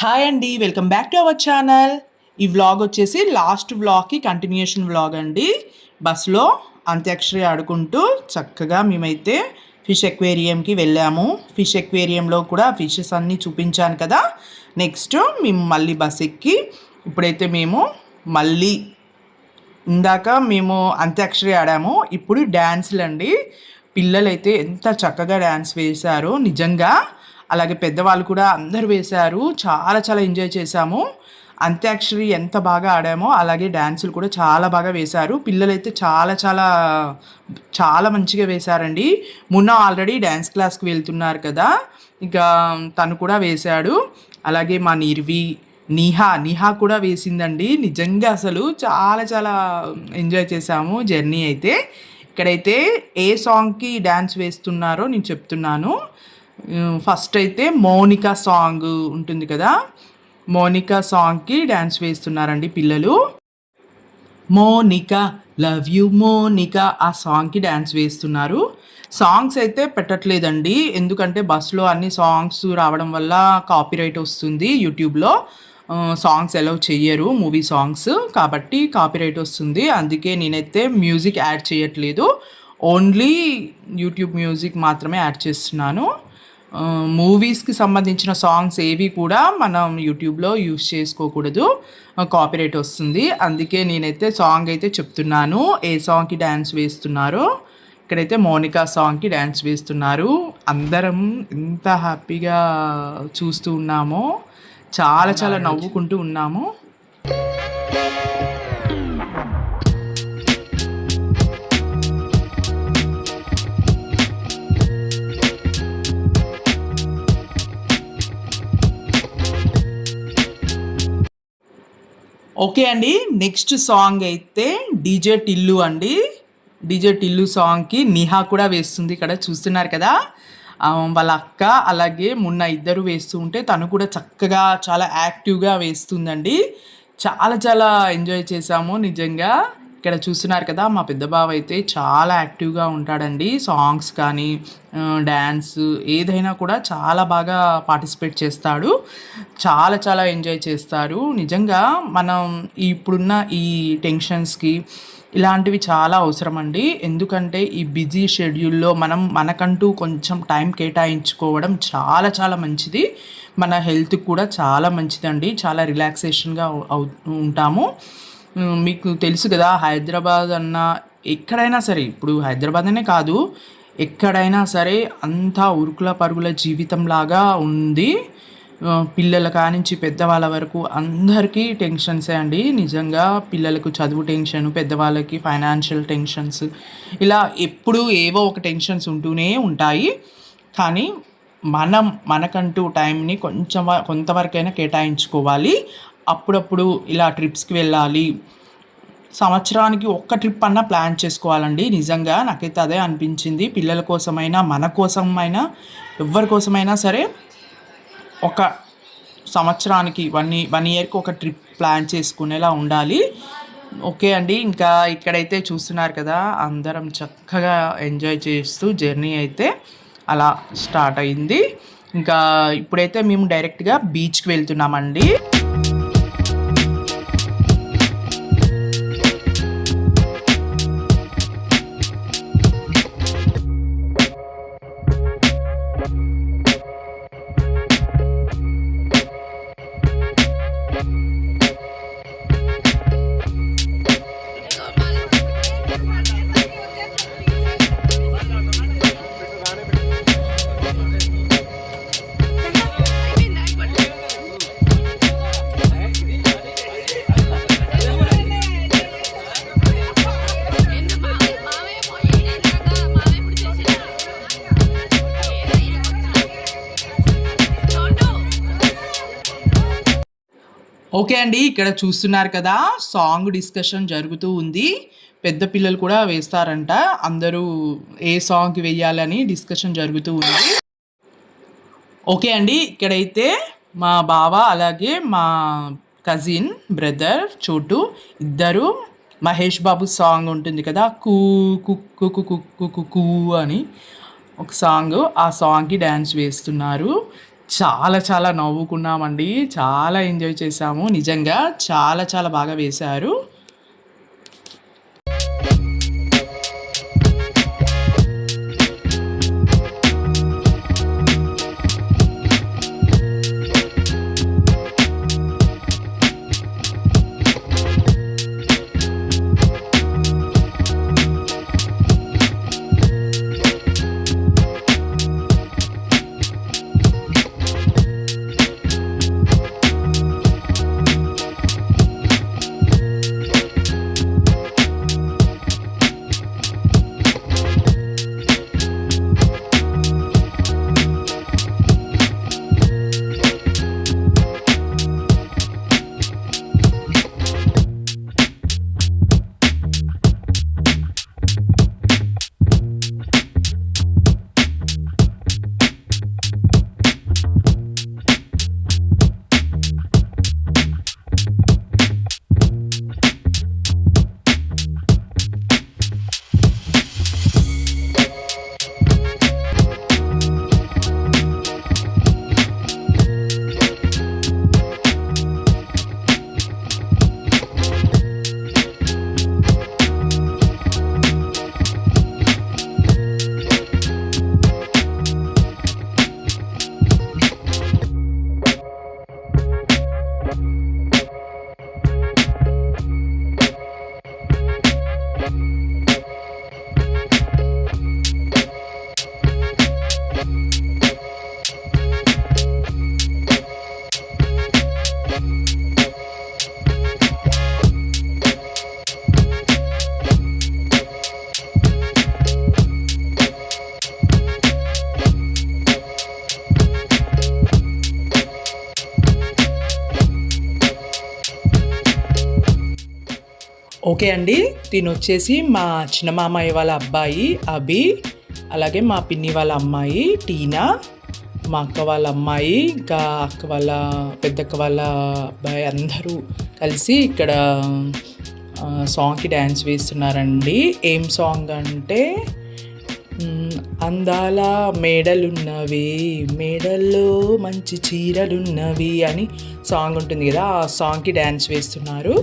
Hi అండి, welcome back to our channel. ఈ vlog వచ్చేసి లాస్ట్ వ్లాగ్కి కంటిన్యూషన్ వ్లాగ్ అండి. బస్సులో అంత్యాక్షరి ఆడుకుంటూ చక్కగా మేమైతే ఫిష్ ఎక్వేరియంకి వెళ్ళాము. ఫిష్ ఎక్వేరియంలో కూడా ఫిషెస్ అన్నీ చూపించాను కదా. నెక్స్ట్ మేము మళ్ళీ బస్ ఎక్కి ఇప్పుడైతే మేము మళ్ళీ ఇందాక మేము అంత్యాక్షరి ఆడాము, ఇప్పుడు డ్యాన్సులు అండి. పిల్లలైతే ఎంత చక్కగా డ్యాన్స్ వేశారో నిజంగా. అలాగే పెద్దవాళ్ళు కూడా అందరూ వేశారు. చాలా చాలా ఎంజాయ్ చేశాము. అంత్యాక్షరి ఎంత బాగా ఆడామో అలాగే డ్యాన్సులు కూడా చాలా బాగా వేశారు. పిల్లలైతే చాలా చాలా చాలా మంచిగా వేశారండి. మొన్న ఆల్రెడీ డ్యాన్స్ క్లాస్కి వెళ్తున్నారు కదా, ఇక తను కూడా వేశాడు. అలాగే మా నిహా కూడా వేసిందండి. నిజంగా అసలు చాలా చాలా ఎంజాయ్ చేశాము జర్నీ అయితే. ఇక్కడైతే ఏ సాంగ్కి డ్యాన్స్ వేస్తున్నారో నేను చెప్తున్నాను. ఫస్ట్ అయితే మౌనిక సాంగ్ ఉంటుంది కదా, మౌనిక సాంగ్కి డ్యాన్స్ వేస్తున్నారండి పిల్లలు. మోనిక లవ్ యూ మోనిక ఆ సాంగ్కి డ్యాన్స్ వేస్తున్నారు. సాంగ్స్ అయితే పెట్టట్లేదండి, ఎందుకంటే బస్సులో అన్ని సాంగ్స్ రావడం వల్ల కాపీరైట్ వస్తుంది. యూట్యూబ్లో సాంగ్స్ అలౌ చెయ్యరు, మూవీ సాంగ్స్, కాబట్టి కాపీరైట్ వస్తుంది. అందుకే నేనైతే మ్యూజిక్ యాడ్ చేయట్లేదు, ఓన్లీ యూట్యూబ్ మ్యూజిక్ మాత్రమే యాడ్ చేస్తున్నాను. మూవీస్కి సంబంధించిన సాంగ్స్ ఏవి కూడా మనం యూట్యూబ్లో యూజ్ చేసుకోకూడదు, కాపీరైట్ వస్తుంది. అందుకే నేనైతే సాంగ్ అయితే చెప్తున్నాను ఏ సాంగ్కి డ్యాన్స్ వేస్తున్నారో. ఇక్కడైతే మౌనిక సాంగ్కి డ్యాన్స్ వేస్తున్నారు. అందరం ఎంత హ్యాపీగా చూస్తూ ఉన్నామో, చాలా చాలా నవ్వుకుంటూ ఉన్నాము. ఓకే అండి, నెక్స్ట్ సాంగ్ అయితే డీజే టిల్లు అండి. డీజే టిల్లు సాంగ్కి నిహా కూడా వేస్తుంది. ఇక్కడ చూస్తున్నారు కదా, వాళ్ళ అక్క అలాగే మొన్న ఇద్దరు వేస్తూ ఉంటే తను కూడా చక్కగా చాలా యాక్టివ్గా వేస్తుందండి. చాలా చాలా ఎంజాయ్ చేశాము నిజంగా. ఇక్కడ చూస్తున్నారు కదా, మా పెద్ద బావ అయితే చాలా యాక్టివ్గా ఉంటాడండి. సాంగ్స్ కానీ డ్యాన్స్ ఏదైనా కూడా చాలా బాగా పార్టిసిపేట్ చేస్తాడు. చాలా చాలా ఎంజాయ్ చేస్తారు నిజంగా. మనం ఇప్పుడున్న ఈ టెన్షన్స్కి ఇలాంటివి చాలా అవసరం అండి. ఎందుకంటే ఈ బిజీ షెడ్యూల్లో మనకంటూ కొంచెం టైం కేటాయించుకోవడం చాలా చాలా మంచిది. మన హెల్త్కి కూడా చాలా మంచిదండి. చాలా రిలాక్సేషన్గా ఉంటాము. మీకు తెలుసు కదా, హైదరాబాద్ అన్న ఎక్కడైనా సరే, ఇప్పుడు హైదరాబాద్ అనే కాదు, ఎక్కడైనా సరే అంతా ఉరుకుల పరుగుల జీవితంలాగా ఉంది. పిల్లల కానించి పెద్దవాళ్ళ వరకు అందరికీ టెన్షన్సే అండి నిజంగా. పిల్లలకు చదువు టెన్షన్, పెద్దవాళ్ళకి ఫైనాన్షియల్ టెన్షన్స్, ఇలా ఎప్పుడూ ఏవో ఒక టెన్షన్స్ ఉంటూనే ఉంటాయి. కానీ మనకంటూ టైంని కొంతవరకైనా కేటాయించుకోవాలి. అప్పుడప్పుడు ఇలా ట్రిప్స్కి వెళ్ళాలి. సంవత్సరానికి ఒక్క ట్రిప్ అన్నా ప్లాన్ చేసుకోవాలండి. నిజంగా నాకైతే అదే అనిపించింది. పిల్లల కోసమైనా మన కోసమైనా ఎవరి కోసమైనా సరే ఒక సంవత్సరానికి వన్ ఇయర్కి ఒక ట్రిప్ ప్లాన్ చేసుకునేలా ఉండాలి. ఓకే అండి, ఇంకా ఇక్కడైతే చూస్తున్నారు కదా, అందరం చక్కగా ఎంజాయ్ చేస్తూ జర్నీ అయితే అలా స్టార్ట్ అయింది. ఇంకా ఇప్పుడైతే మేము డైరెక్ట్గా బీచ్కి వెళ్తున్నామండి. ఓకే అండి, ఇక్కడ చూస్తున్నారు కదా, సాంగ్ డిస్కషన్ జరుగుతూ ఉంది. పెద్ద పిల్లలు కూడా వేస్తారంట. అందరూ ఏ సాంగ్ వేయాలని డిస్కషన్ జరుగుతూ ఉంది. ఓకే అండి, ఇక్కడైతే మా బావ అలాగే మా కజిన్ బ్రదర్ చోటు ఇద్దరు మహేష్ బాబు సాంగ్ ఉంటుంది కదా, కూ కుక్కు కుక్కు కుక్కు అని ఒక సాంగ్, ఆ సాంగ్కి డ్యాన్స్ వేస్తున్నారు. చాలా చాలా నవ్వుకున్నామండి. చాలా ఎంజాయ్ చేశాము. నిజంగా చాలా చాలా బాగా వేశారు. ఓకే అండి. తినొచ్చేసి మా చిన్న మామయ్య వాళ్ళ అబ్బాయి అభి, అలాగే మా పిన్ని వాళ్ళ అమ్మాయి టీనా, మా అక్క వాళ్ళ అమ్మాయి, ఇంకా అక్క వాళ్ళ పెద్దక్క వాళ్ళ అబ్బాయి అందరూ కలిసి ఇక్కడ సాంగ్కి డ్యాన్స్ వేస్తున్నారండి. ఏం సాంగ్ అంటే అందాల మేడలున్నవి, మేడల్లో మంచి చీరలున్నవి అని సాంగ్ ఉంటుంది కదా, ఆ సాంగ్కి డ్యాన్స్ వేస్తున్నారు.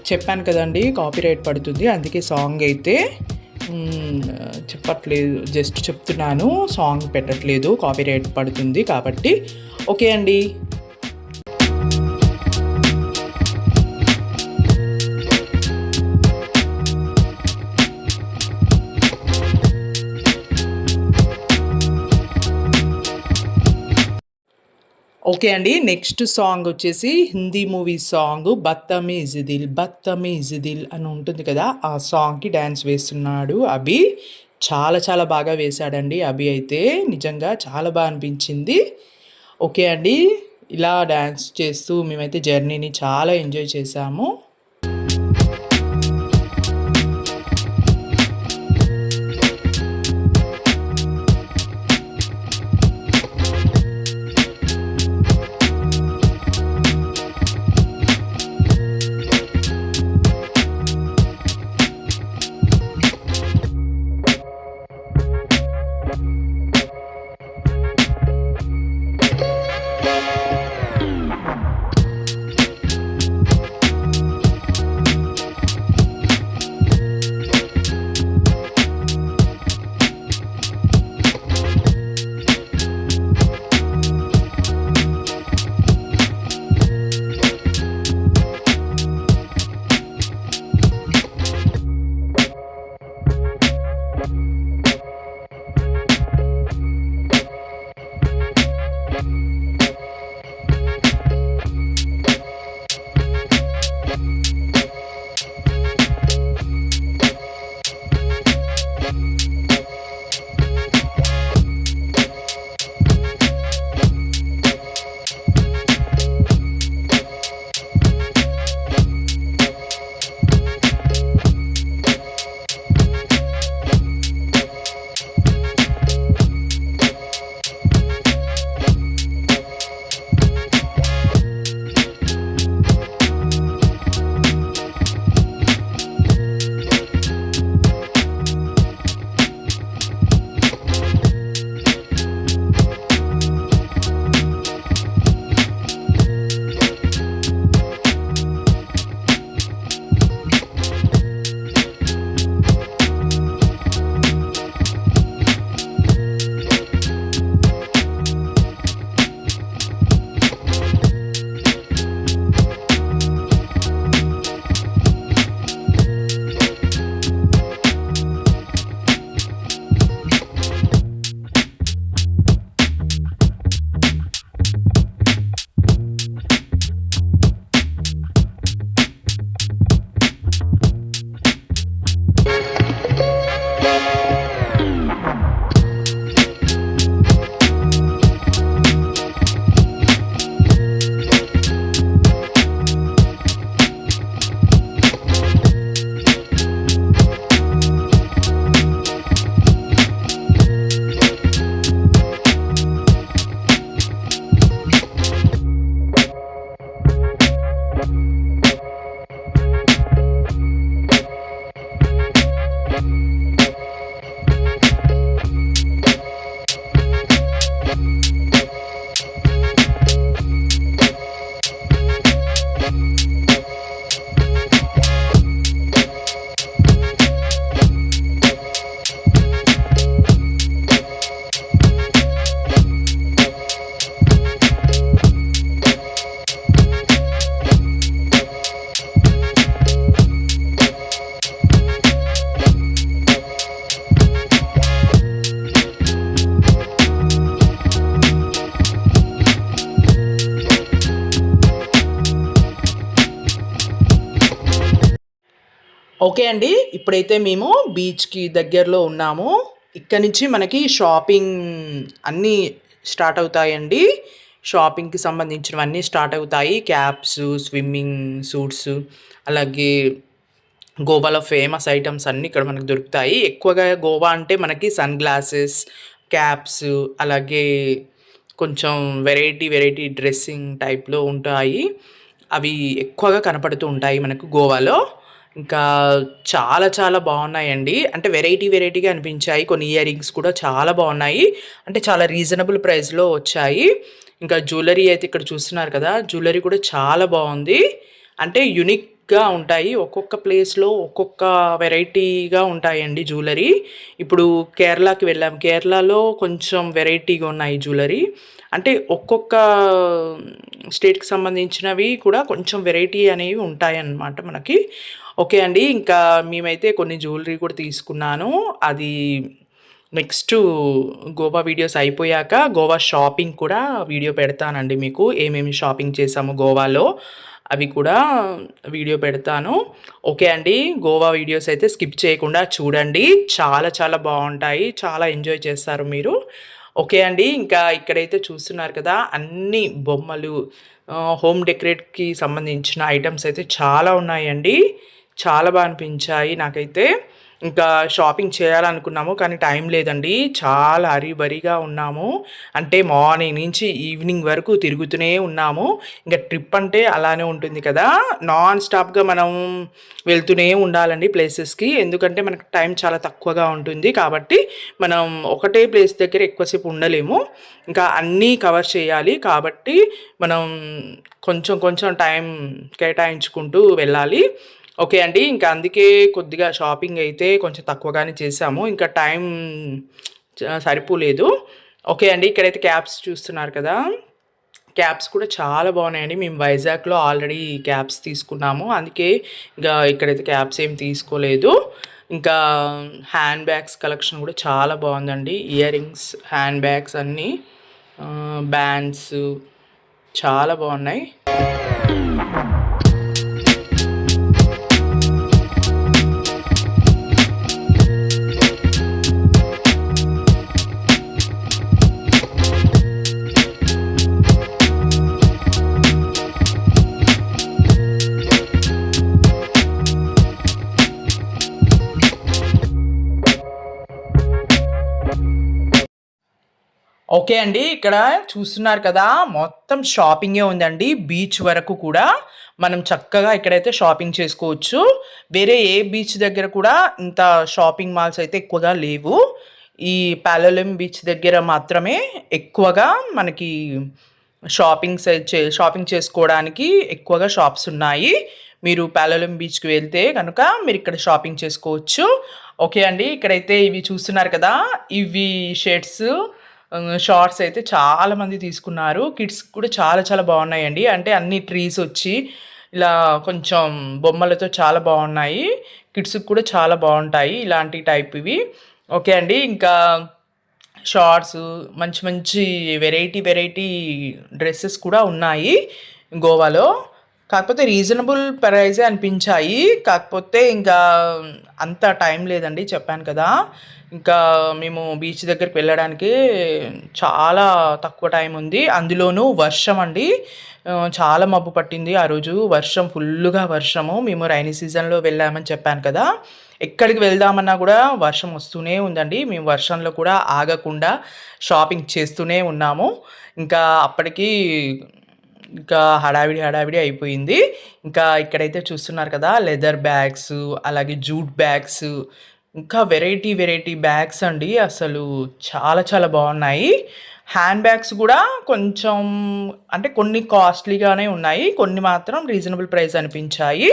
చెప్పాను కదండి కాపీరైట్ పడుతుంది, అందుకే సాంగ్ అయితే చెప్పట్లేదు, జస్ట్ చెప్తున్నాను, సాంగ్ పెట్టట్లేదు, కాపీరైట్ పడుతుంది కాబట్టి. ఓకే అండి. ఓకే అండి. నెక్స్ట్ సాంగ్ వచ్చేసి హిందీ మూవీ సాంగ్ బత్తమీజ్ దిల్ బత్తమీజ్ దిల్ అని ఉంటుంది కదా, ఆ సాంగ్కి డ్యాన్స్ వేస్తున్నాడు అభి. చాలా చాలా బాగా వేశాడండి అభి అయితే, నిజంగా చాలా బాగా అనిపించింది. ఓకే అండి, ఇలా డ్యాన్స్ చేస్తూ మేమైతే జర్నీని చాలా ఎంజాయ్ చేశాము. ఓకే అండి. ఇప్పుడైతే మేము బీచ్‌కి దగ్గరలో ఉన్నాము. ఇక్కడ నుంచి మనకి షాపింగ్ అన్నీ స్టార్ట్ అవుతాయండి. షాపింగ్‌కి సంబంధించినవన్నీ స్టార్ట్ అవుతాయి. క్యాప్స్, స్విమ్మింగ్ సూట్స్, అలాగే గోవాలో ఫేమస్ ఐటెమ్స్ అన్నీ ఇక్కడ మనకు దొరుకుతాయి. ఎక్కువగా గోవా అంటే మనకి సన్ గ్లాసెస్, క్యాప్స్, అలాగే కొంచెం వెరైటీ డ్రెస్సింగ్ టైప్‌లో ఉంటాయి. అవి ఎక్కువగా కనపడుతూ ఉంటాయి మనకు గోవాలో. ఇంకా చాలా బాగున్నాయండి. అంటే వెరైటీగా అనిపించాయి. కొన్ని ఇయర్ రింగ్స్ కూడా చాలా బాగున్నాయి. అంటే చాలా రీజనబుల్ ప్రైస్‌లో వచ్చాయి. ఇంకా జ్యువెలరీ అయితే ఇక్కడ చూస్తున్నారు కదా! జ్యువెలరీ కూడా చాలా బాగుంది. అంటే యూనిక్‌గా ఉంటాయి. ఒక్కొక్క ప్లేస్‌లో ఒక్కొక్క వెరైటీగా ఉంటాయండి జ్యువెలరీ. ఇప్పుడు కేరళకి వెళ్ళాం. కేరళలో కొంచెం వెరైటీగా ఉన్నాయి జ్యువెలరీ. అంటే ఒక్కొక్క స్టేట్‌కి సంబంధించినవి కూడా కొంచెం వెరైటీ అనేవి ఉంటాయన్నమాట మనకి. ఓకే అండి. ఇంకా మేమైతే కొన్ని జ్యువెలరీ కూడా తీసుకున్నాను. అది నెక్స్టు గోవా వీడియోస్ అయిపోయాక గోవా షాపింగ్ కూడా వీడియో పెడతానండి మీకు. ఏమేమి షాపింగ్ చేశాము గోవాలో అవి కూడా వీడియో పెడతాను. ఓకే అండి. గోవా వీడియోస్ అయితే స్కిప్ చేయకుండా చూడండి. చాలా బావుంటాయి. చాలా ఎంజాయ్ చేస్తారు మీరు. ఓకే అండి. ఇంకా ఇక్కడైతే చూస్తున్నారు కదా! అన్ని బొమ్మలు, హోమ్ డెకరేట్‌కి సంబంధించిన ఐటెమ్స్ అయితే చాలా ఉన్నాయండి. చాలా అనిపించాయి నాకైతే. ఇంకా షాపింగ్ చేయాలనుకున్నాము. కానీ టైం లేదండి. చాలా హరీబరీగా ఉన్నాము. అంటే మార్నింగ్ నుంచి ఈవినింగ్ వరకు తిరుగుతూనే ఉన్నాము. ఇంక ట్రిప్ అంటే అలానే ఉంటుంది కదా! నాన్ స్టాప్‌గా మనం వెళ్తూనే ఉండాలండి ప్లేసెస్‌కి. ఎందుకంటే మనకు టైం చాలా తక్కువగా ఉంటుంది. కాబట్టి మనం ఒకటే ప్లేస్ దగ్గర ఎక్కువసేపు ఉండలేము. ఇంకా అన్నీ కవర్ చేయాలి. కాబట్టి మనం కొంచెం టైం కేటాయించుకుంటూ వెళ్ళాలి. ఓకే అండి. ఇంకా అందుకే కొద్దిగా షాపింగ్ అయితే కొంచెం తక్కువగానే చేశాము. ఇంకా టైం సరిపోలేదు. ఓకే అండి. ఇక్కడైతే క్యాప్స్ చూస్తున్నారు కదా! క్యాప్స్ కూడా చాలా బాగున్నాయండి. మేము వైజాగ్‌లో ఆల్రెడీ క్యాప్స్ తీసుకున్నాము. అందుకే ఇంకా ఇక్కడైతే క్యాప్స్ ఏమి తీసుకోలేదు. ఇంకా హ్యాండ్ బ్యాగ్స్ కలెక్షన్ కూడా చాలా బాగుందండి. ఇయర్ రింగ్స్, హ్యాండ్ బ్యాగ్స్ అన్నీ, బ్యాండ్స్ చాలా బాగున్నాయి. ఓకే అండి. ఇక్కడ చూస్తున్నారు కదా! మొత్తం షాపింగే ఉందండి. బీచ్ వరకు కూడా మనం చక్కగా ఇక్కడైతే షాపింగ్ చేసుకోవచ్చు. వేరే ఏ బీచ్ దగ్గర కూడా ఇంత షాపింగ్ మాల్స్ అయితే ఎక్కువగా లేవు. ఈ పాలోలెం బీచ్ దగ్గర మాత్రమే ఎక్కువగా మనకి షాపింగ్ చేసుకోవడానికి ఎక్కువగా షాప్స్ ఉన్నాయి. మీరు పాలోలెం బీచ్‌కి వెళ్తే గనుక మీరిక్కడ షాపింగ్ చేసుకోవచ్చు. ఓకే అండి. ఇక్కడైతే ఇవి చూస్తున్నారు కదా! ఇవి షర్ట్స్, షార్ట్స్ అయితే చాలామంది తీసుకున్నారు. కిడ్స్‌కి కూడా చాలా బాగున్నాయండి. అంటే అన్ని ట్రీస్ వచ్చి ఇలా కొంచెం బొమ్మలతో చాలా బాగున్నాయి. కిడ్స్‌కి కూడా చాలా బాగుంటాయి ఇలాంటి టైప్ ఇవి. ఓకే అండి. ఇంకా షార్ట్స్, మంచి వెరైటీ డ్రెసెస్ కూడా ఉన్నాయి గోవాలో. కాకపోతే రీజనబుల్ ప్రైజే అనిపించాయి. కాకపోతే ఇంకా అంత టైం లేదండి చెప్పాను కదా! ఇంకా మేము బీచ్ దగ్గరికి వెళ్ళడానికి చాలా తక్కువ టైం ఉంది. అందులోనూ వర్షం అండి. చాలా మబ్బు పట్టింది ఆ రోజు. ఫుల్లుగా వర్షము. మేము రైనీ సీజన్‌లో వెళ్ళామని చెప్పాను కదా! ఎక్కడికి వెళ్దామన్నా కూడా వర్షం వస్తూనే ఉందండి. మేము వర్షంలో కూడా ఆగకుండా షాపింగ్ చేస్తూనే ఉన్నాము. ఇంకా అప్పటికి ఇంకా హడావిడి అయిపోయింది. ఇంకా ఇక్కడైతే చూస్తున్నారు కదా! లెదర్ బ్యాగ్స్, అలాగే జూట్ బ్యాగ్స్, ఇంకా వెరైటీ బ్యాగ్స్ అండి. అసలు చాలా బాగున్నాయి. హ్యాండ్ బ్యాగ్స్ కూడా కొంచెం అంటే కొన్ని కాస్ట్‌లీగానే ఉన్నాయి. కొన్ని మాత్రం రీజనబుల్ ప్రైస్ అనిపించాయి.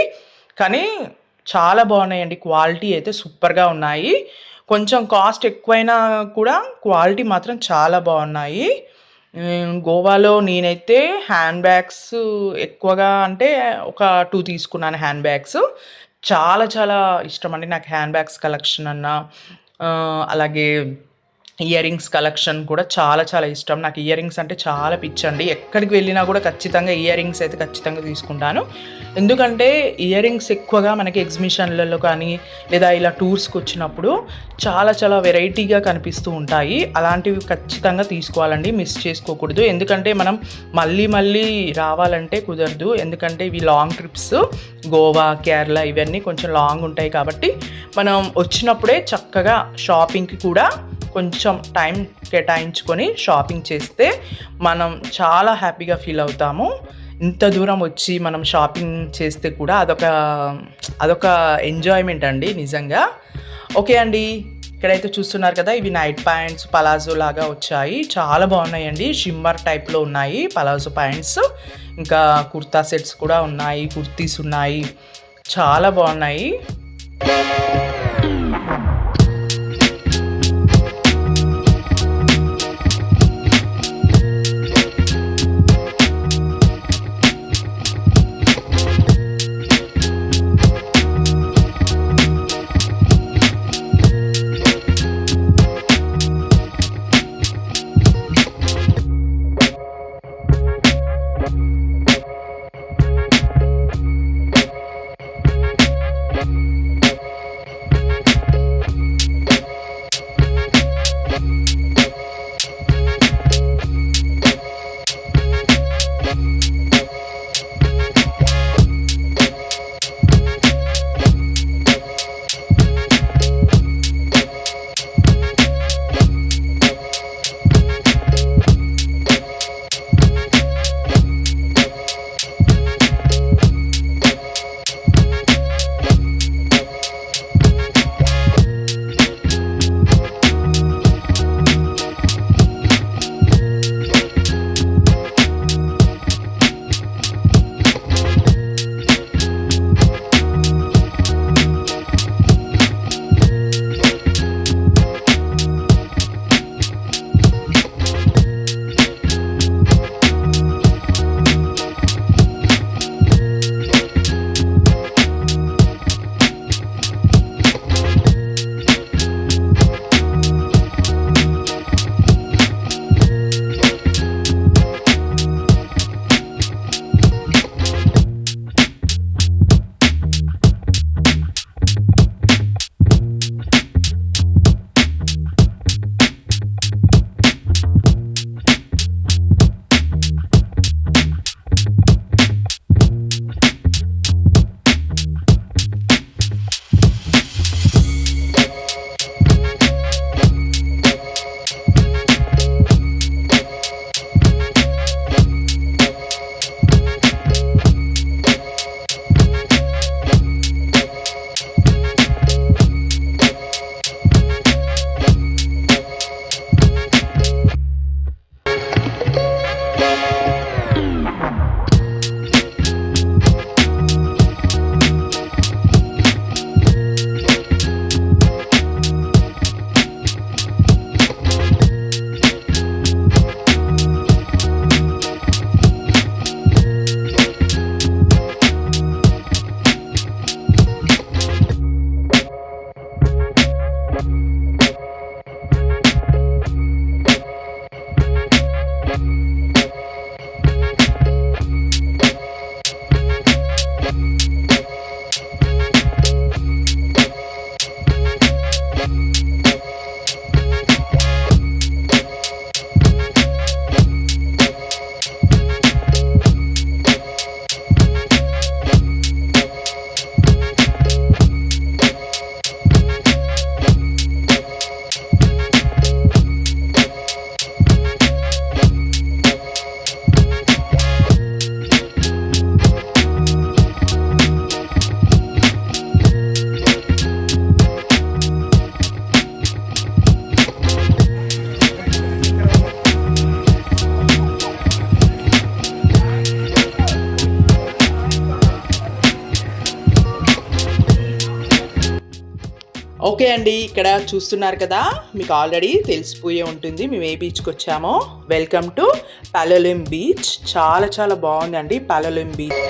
కానీ చాలా బాగున్నాయండి. క్వాలిటీ అయితే సూపర్‌గా ఉన్నాయి. కొంచెం కాస్ట్ ఎక్కువైనా కూడా క్వాలిటీ మాత్రం చాలా బాగున్నాయి. గోవాలో నేనైతే హ్యాండ్ బ్యాగ్స్ ఎక్కువగా అంటే ఒక 2 తీసుకున్నాను హ్యాండ్ బ్యాగ్స్. చాలా ఇష్టమండి నాకు హ్యాండ్ బ్యాగ్స్ కలెక్షన్ అన్నా, అలాగే ఇయర్ రింగ్స్ కలెక్షన్ కూడా చాలా చాలా ఇష్టం. నాకు ఇయర్ రింగ్స్ అంటే చాలా పిచ్చండి. ఎక్కడికి వెళ్ళినా కూడా ఖచ్చితంగా ఇయర్ రింగ్స్ అయితే ఖచ్చితంగా తీసుకుంటాను. ఎందుకంటే ఇయర్ రింగ్స్ ఎక్కువగా మనకి ఎగ్జిబిషన్లలో కానీ లేదా ఇలా టూర్స్కి వచ్చినప్పుడు చాలా చాలా వెరైటీగా కనిపిస్తూ ఉంటాయి. అలాంటివి ఖచ్చితంగా తీసుకోవాలండి, మిస్ చేసుకోకూడదు. ఎందుకంటే మనం మళ్ళీ మళ్ళీ రావాలంటే కుదరదు. ఎందుకంటే ఇవి లాంగ్ ట్రిప్స్, గోవా, కేరళ ఇవన్నీ కొంచెం లాంగ్ ఉంటాయి కాబట్టి మనం వచ్చినప్పుడే చక్కగా షాపింగ్కి కూడా కొంచెం టైం కేటాయించుకొని షాపింగ్ చేస్తే మనం చాలా హ్యాపీగా ఫీల్ అవుతాము. ఇంత దూరం వచ్చి మనం షాపింగ్ చేస్తే కూడా అదొక ఎంజాయ్మెంట్ అండి నిజంగా. ఓకే అండి, ఇక్కడైతే చూస్తున్నారు కదా, ఇవి నైట్ ప్యాంట్స్ పలాజో లాగా వచ్చాయి. చాలా బాగున్నాయండి, షిమ్మర్ టైప్లో ఉన్నాయి పలాజో ప్యాంట్స్. ఇంకా కుర్తా సెట్స్ కూడా ఉన్నాయి, కుర్తీస్ ఉన్నాయి, చాలా బాగున్నాయి. ఓకే అండి, ఇక్కడ చూస్తున్నారు కదా, మీకు ఆల్రెడీ తెలిసిపోయే ఉంటుంది మేము ఏ బీచ్కి వచ్చామో. Welcome to Palolem beach. చాలా చాలా బాగుందండి పాలోలిం బీచ్.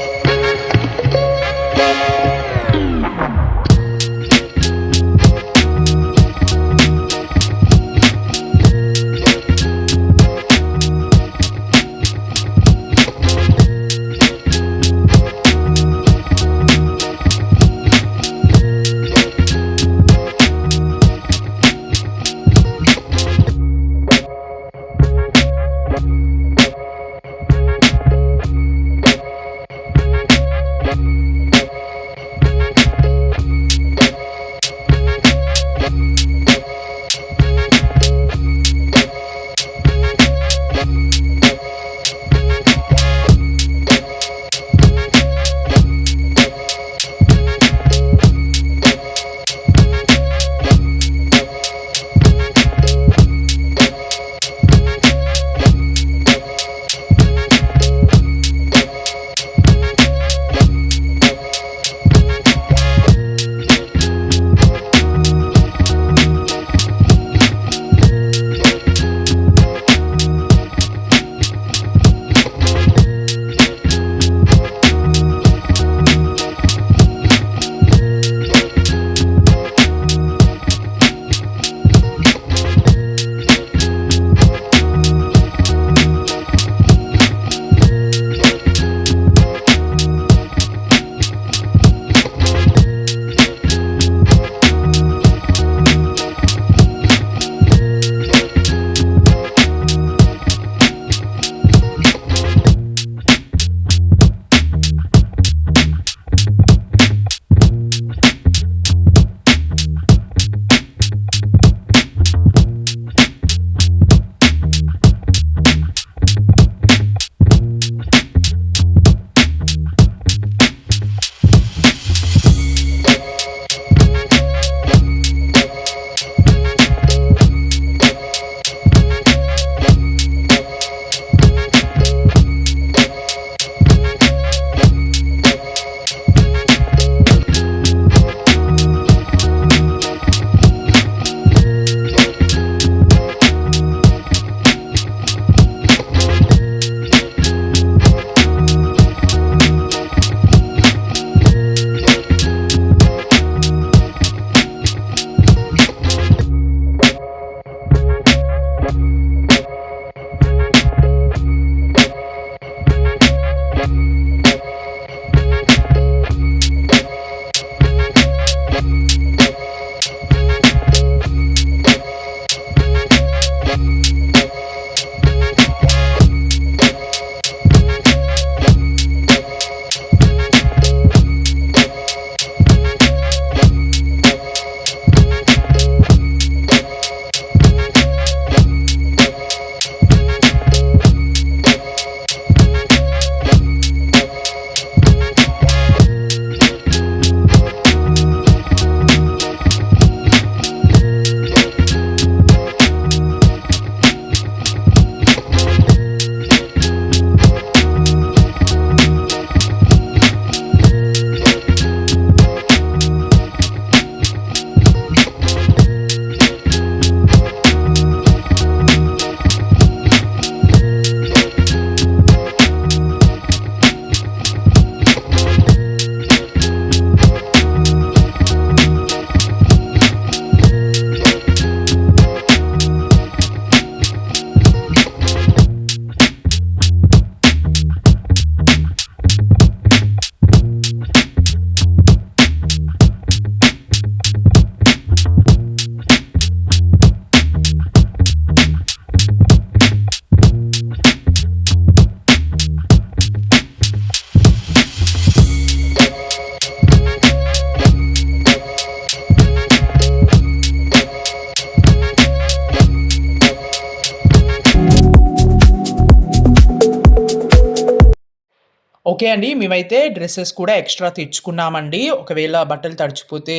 ఓకే అండి. మేమైతే డ్రెసెస్ కూడా ఎక్స్‌ట్రా తెచ్చుకున్నామండి. ఒకవేళ బట్టలు తడిచిపోతే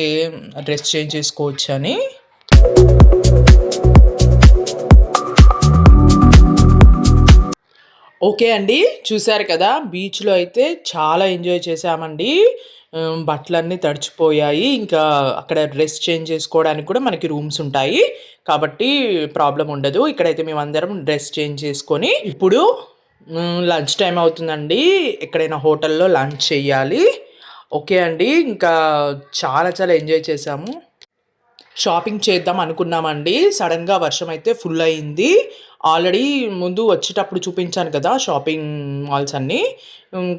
డ్రెస్ చేంజ్ చేసుకోవచ్చని. ఓకే అండి. చూసారు కదా! బీచ్‌లో అయితే చాలా ఎంజాయ్ చేశామండి. బట్టలన్నీ తడిచిపోయాయి. ఇంకా అక్కడ డ్రెస్ చేంజ్ చేసుకోవడానికి కూడా మనకి రూమ్స్ ఉంటాయి. కాబట్టి ప్రాబ్లమ్ ఉండదు. ఇక్కడైతే మేమందరం డ్రెస్ చేంజ్ చేసుకొని ఇప్పుడు లంచ్ టైమ్ అవుతుందండి. ఎక్కడైనా హోటల్‌లో లంచ్ చేయాలి. ఓకే అండి. ఇంకా చాలా చాలా ఎంజాయ్ చేశాము. షాపింగ్ చేద్దాం అనుకున్నామండి. సడెన్‌గా వర్షం అయితే ఫుల్ అయింది. ఆల్రెడీ ముందు వచ్చేటప్పుడు చూపించాను కదా! షాపింగ్ మాల్స్ అన్నీ.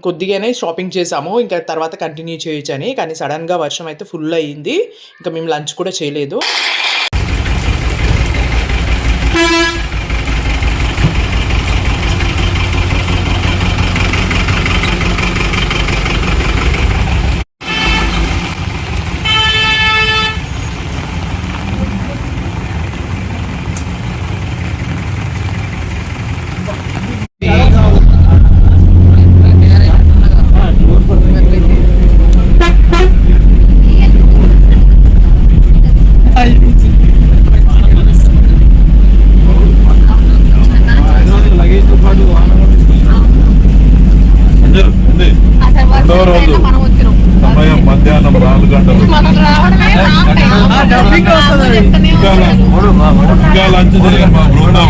కొద్దిగానే షాపింగ్ చేశాము. ఇంకా తర్వాత కంటిన్యూ చేయొచ్చని. కానీ సడెన్‌గా వర్షం అయితే ఫుల్ అయింది. ఇంకా మేము లంచ్ కూడా చేయలేదు. రెండవ రోజు సమయం మధ్యాహ్నం 4 గంటలు. ఇంకా లంచ్ చేయాలి మా బృందం.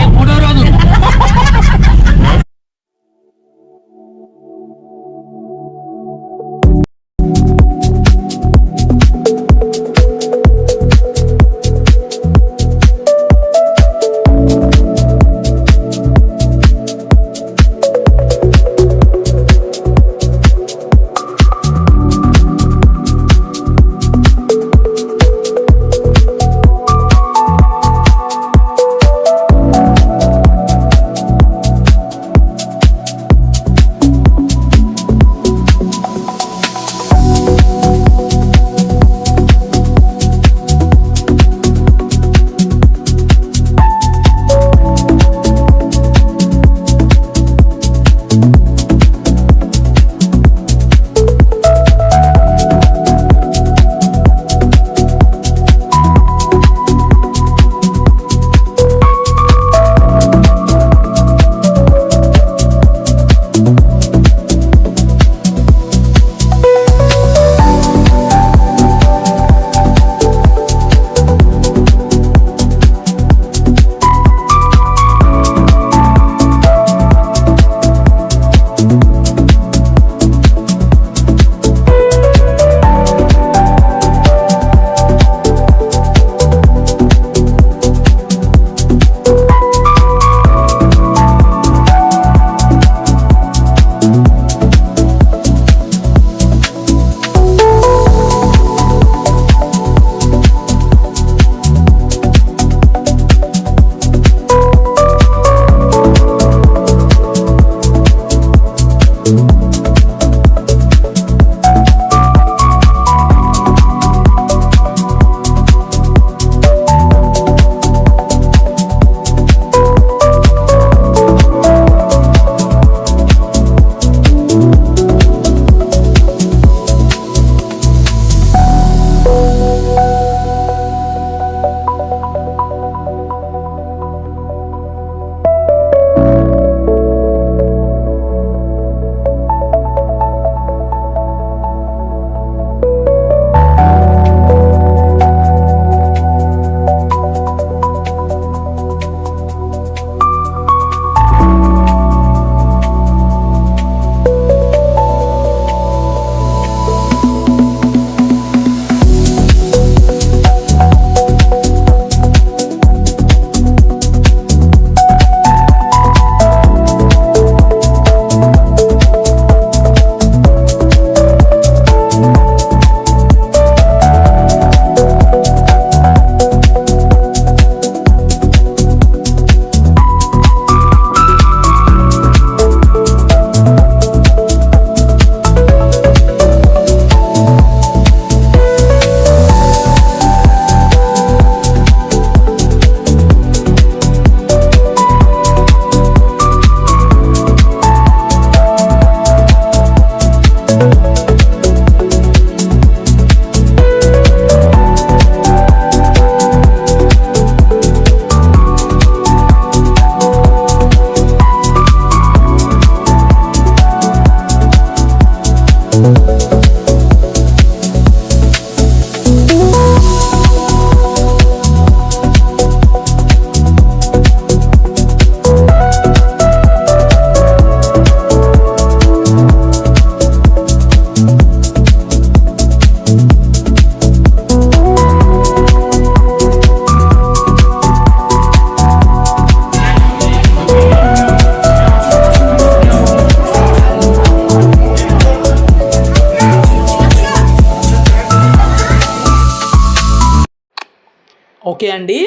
ఓకే అండి,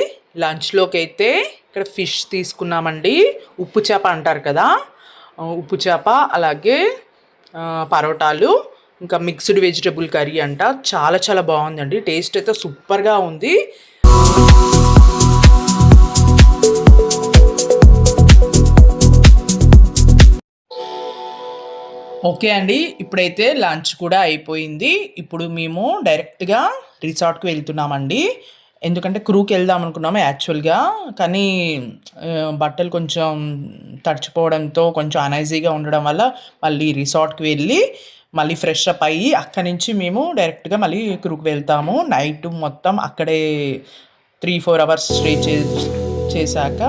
లంచ్లోకి అయితే ఇక్కడ ఫిష్ తీసుకున్నామండి. ఉప్పు చేప అంటారు కదా, ఉప్పు చేప, అలాగే పరోటాలు, ఇంకా మిక్స్డ్ వెజిటబుల్ కర్రీ అంట. చాలా చాలా బాగుందండి, టేస్ట్ అయితే సూపర్గా ఉంది. ఓకే అండి, ఇప్పుడైతే లంచ్ కూడా అయిపోయింది. ఇప్పుడు మేము డైరెక్ట్గా రిసార్ట్కి వెళ్తున్నామండి. ఎందుకంటే క్రూకి వెళ్దాం అనుకున్నాము యాక్చువల్గా, కానీ బట్టలు కొంచెం తడిచిపోవడంతో కొంచెం అనైజీగా ఉండడం వల్ల మళ్ళీ రిసార్ట్కి వెళ్ళి మళ్ళీ ఫ్రెష్ అప్ అయ్యి అక్కడి నుంచి మేము డైరెక్ట్గా మళ్ళీ క్రూకి వెళ్తాము. నైట్ మొత్తం అక్కడే 3-4 అవర్స్ చేశాక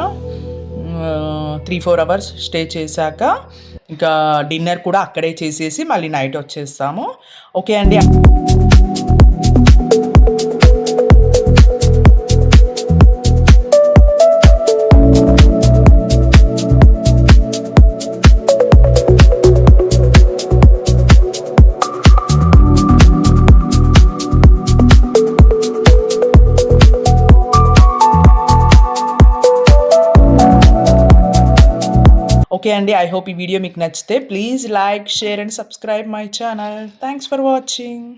3-4 అవర్స్ స్టే చేశాక ఇంకా డిన్నర్ కూడా అక్కడే చేసేసి మళ్ళీ నైట్ వచ్చేస్తాము. ఓకే అండి. ఓకే అండి, ఐ హోప్ ఈ వీడియో మీకు నచ్చితే please like, share and subscribe my channel. Thanks for watching.